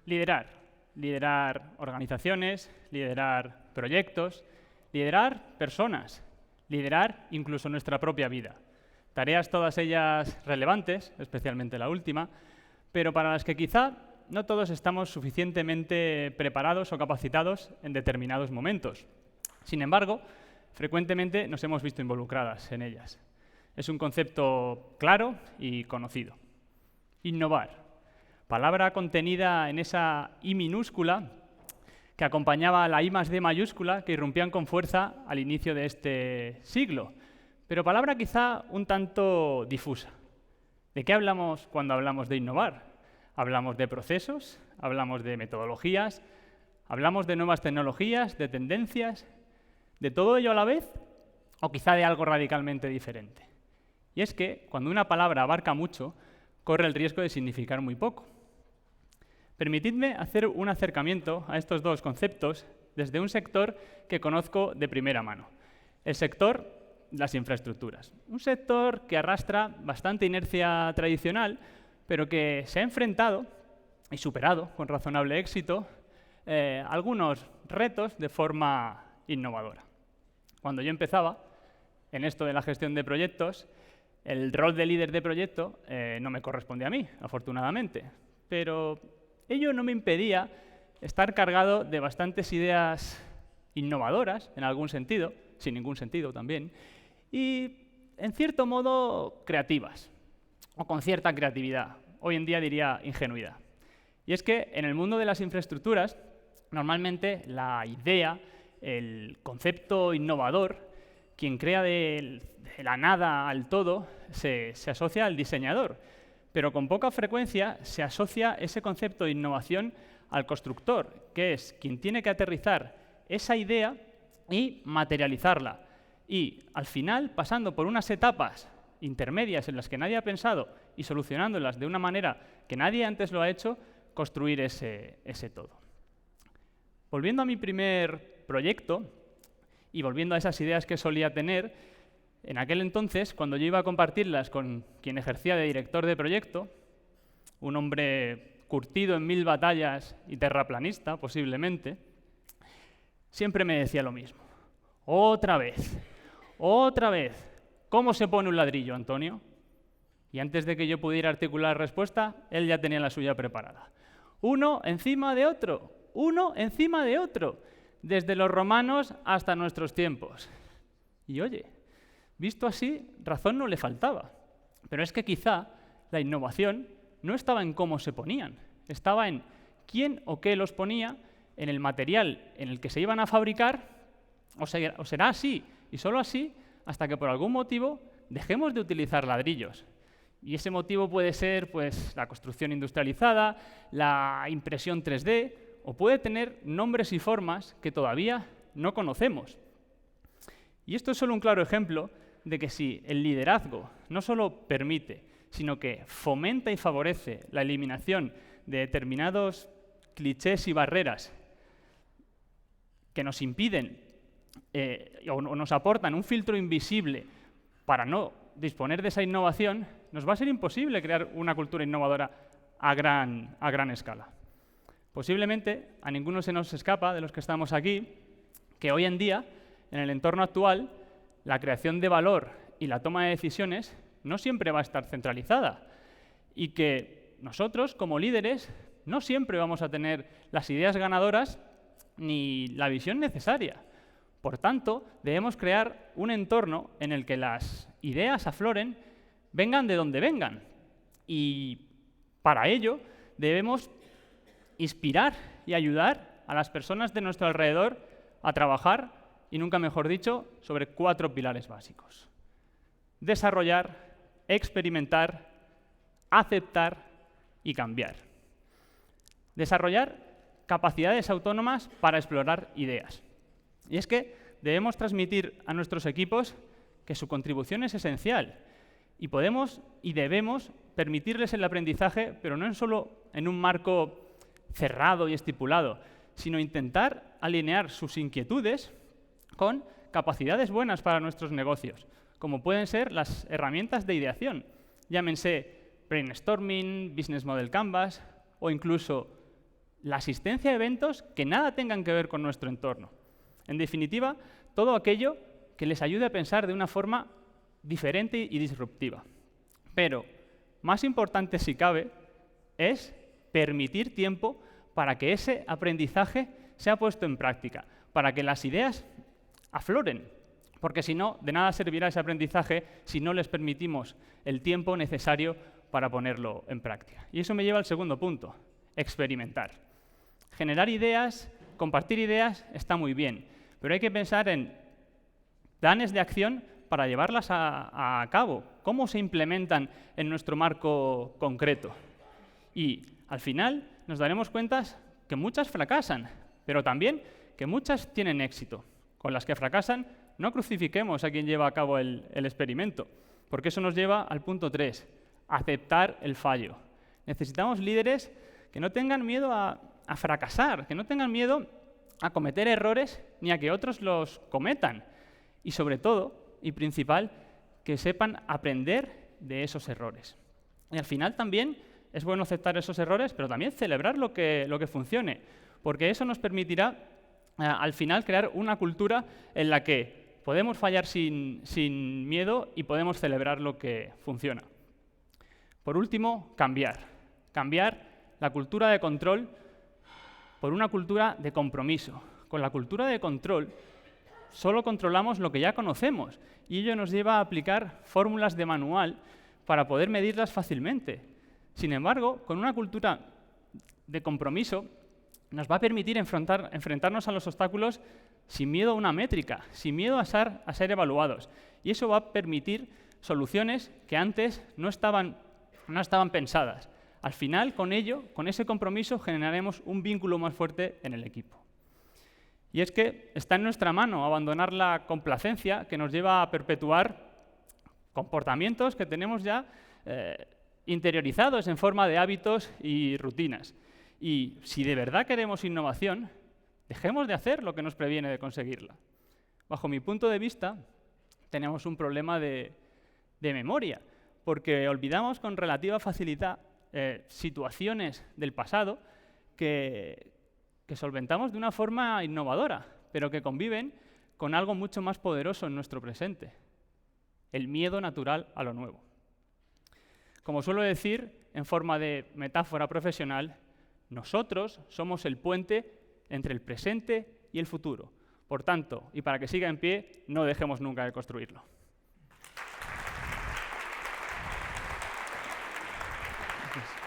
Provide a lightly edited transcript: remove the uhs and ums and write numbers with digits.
Liderar. Liderar organizaciones, liderar proyectos, liderar personas, liderar incluso nuestra propia vida. Tareas todas ellas relevantes, especialmente la última, pero para las que quizá no todos estamos suficientemente preparados o capacitados en determinados momentos. Sin embargo, frecuentemente nos hemos visto involucradas en ellas. Es un concepto claro y conocido. Innovar. Palabra contenida en esa I minúscula que acompañaba a la I más D mayúscula que irrumpían con fuerza al inicio de este siglo. Pero palabra quizá un tanto difusa. ¿De qué hablamos cuando hablamos de innovar? ¿Hablamos de procesos? ¿Hablamos de metodologías? ¿Hablamos de nuevas tecnologías? ¿De tendencias? ¿De todo ello a la vez? ¿O quizá de algo radicalmente diferente? Y es que cuando una palabra abarca mucho, corre el riesgo de significar muy poco. Permitidme hacer un acercamiento a estos dos conceptos desde un sector que conozco de primera mano, el sector de las infraestructuras. Un sector que arrastra bastante inercia tradicional, pero que se ha enfrentado y superado con razonable éxito algunos retos de forma innovadora. Cuando yo empezaba en esto de la gestión de proyectos, el rol de líder de proyecto no me corresponde a mí, afortunadamente, pero ello no me impedía estar cargado de bastantes ideas innovadoras, en algún sentido, sin ningún sentido también, y en cierto modo creativas, o con cierta creatividad. Hoy en día diría ingenuidad. Y es que en el mundo de las infraestructuras, normalmente la idea, el concepto innovador, quien crea de la nada al todo, se asocia al diseñador. Pero con poca frecuencia se asocia ese concepto de innovación al constructor, que es quien tiene que aterrizar esa idea y materializarla. Y al final, pasando por unas etapas intermedias en las que nadie ha pensado y solucionándolas de una manera que nadie antes lo ha hecho, construir ese todo. Volviendo a mi primer proyecto y volviendo a esas ideas que solía tener, en aquel entonces, cuando yo iba a compartirlas con quien ejercía de director de proyecto, un hombre curtido en 1000 batallas y terraplanista, posiblemente, siempre me decía lo mismo. Otra vez, ¿cómo se pone un ladrillo, Antonio? Y antes de que yo pudiera articular respuesta, él ya tenía la suya preparada. Uno encima de otro, desde los romanos hasta nuestros tiempos. Y oye, visto así, razón no le faltaba. Pero es que quizá la innovación no estaba en cómo se ponían, estaba en quién o qué los ponía, en el material en el que se iban a fabricar, o será así, y solo así, hasta que por algún motivo dejemos de utilizar ladrillos. Y ese motivo puede ser pues, la construcción industrializada, la impresión 3D, o puede tener nombres y formas que todavía no conocemos. Y esto es solo un claro ejemplo de que si el liderazgo no solo permite, sino que fomenta y favorece la eliminación de determinados clichés y barreras que nos impiden o nos aportan un filtro invisible para no disponer de esa innovación, nos va a ser imposible crear una cultura innovadora a gran escala. Posiblemente a ninguno se nos escapa de los que estamos aquí que hoy en día, en el entorno actual, la creación de valor y la toma de decisiones no siempre va a estar centralizada y que nosotros, como líderes, no siempre vamos a tener las ideas ganadoras ni la visión necesaria. Por tanto, debemos crear un entorno en el que las ideas afloren, vengan de donde vengan. Y para ello debemos inspirar y ayudar a las personas de nuestro alrededor a trabajar, y nunca mejor dicho, sobre 4 pilares básicos. Desarrollar, experimentar, aceptar y cambiar. Desarrollar capacidades autónomas para explorar ideas. Y es que debemos transmitir a nuestros equipos que su contribución es esencial y podemos y debemos permitirles el aprendizaje, pero no solo en un marco cerrado y estipulado, sino intentar alinear sus inquietudes con capacidades buenas para nuestros negocios, como pueden ser las herramientas de ideación, llámense brainstorming, business model canvas o incluso la asistencia a eventos que nada tengan que ver con nuestro entorno. En definitiva, todo aquello que les ayude a pensar de una forma diferente y disruptiva. Pero, más importante si cabe, es permitir tiempo para que ese aprendizaje sea puesto en práctica, para que las ideas afloren, porque si no, de nada servirá ese aprendizaje si no les permitimos el tiempo necesario para ponerlo en práctica. Y eso me lleva al segundo punto, experimentar. Generar ideas, compartir ideas está muy bien, pero hay que pensar en planes de acción para llevarlas a cabo. ¿Cómo se implementan en nuestro marco concreto? Y al final nos daremos cuenta que muchas fracasan, pero también que muchas tienen éxito. Con las que fracasan, no crucifiquemos a quien lleva a cabo el experimento, porque eso nos lleva al punto 3, aceptar el fallo. Necesitamos líderes que no tengan miedo a fracasar, que no tengan miedo a cometer errores ni a que otros los cometan. Y sobre todo, y principal, que sepan aprender de esos errores. Y al final también es bueno aceptar esos errores, pero también celebrar lo que funcione, porque eso nos permitirá al final crear una cultura en la que podemos fallar sin miedo y podemos celebrar lo que funciona. Por último, cambiar. Cambiar la cultura de control por una cultura de compromiso. Con la cultura de control solo controlamos lo que ya conocemos y ello nos lleva a aplicar fórmulas de manual para poder medirlas fácilmente. Sin embargo, con una cultura de compromiso nos va a permitir enfrentarnos a los obstáculos sin miedo a una métrica, sin miedo a ser evaluados. Y eso va a permitir soluciones que antes no estaban pensadas. Al final, con ello, con ese compromiso, generaremos un vínculo más fuerte en el equipo. Y es que está en nuestra mano abandonar la complacencia que nos lleva a perpetuar comportamientos que tenemos ya interiorizados en forma de hábitos y rutinas. Y si de verdad queremos innovación, dejemos de hacer lo que nos previene de conseguirla. Bajo mi punto de vista, tenemos un problema de memoria, porque olvidamos con relativa facilidad situaciones del pasado que solventamos de una forma innovadora, pero que conviven con algo mucho más poderoso en nuestro presente, el miedo natural a lo nuevo. Como suelo decir, en forma de metáfora profesional, nosotros somos el puente entre el presente y el futuro. Por tanto, y para que siga en pie, no dejemos nunca de construirlo. Gracias.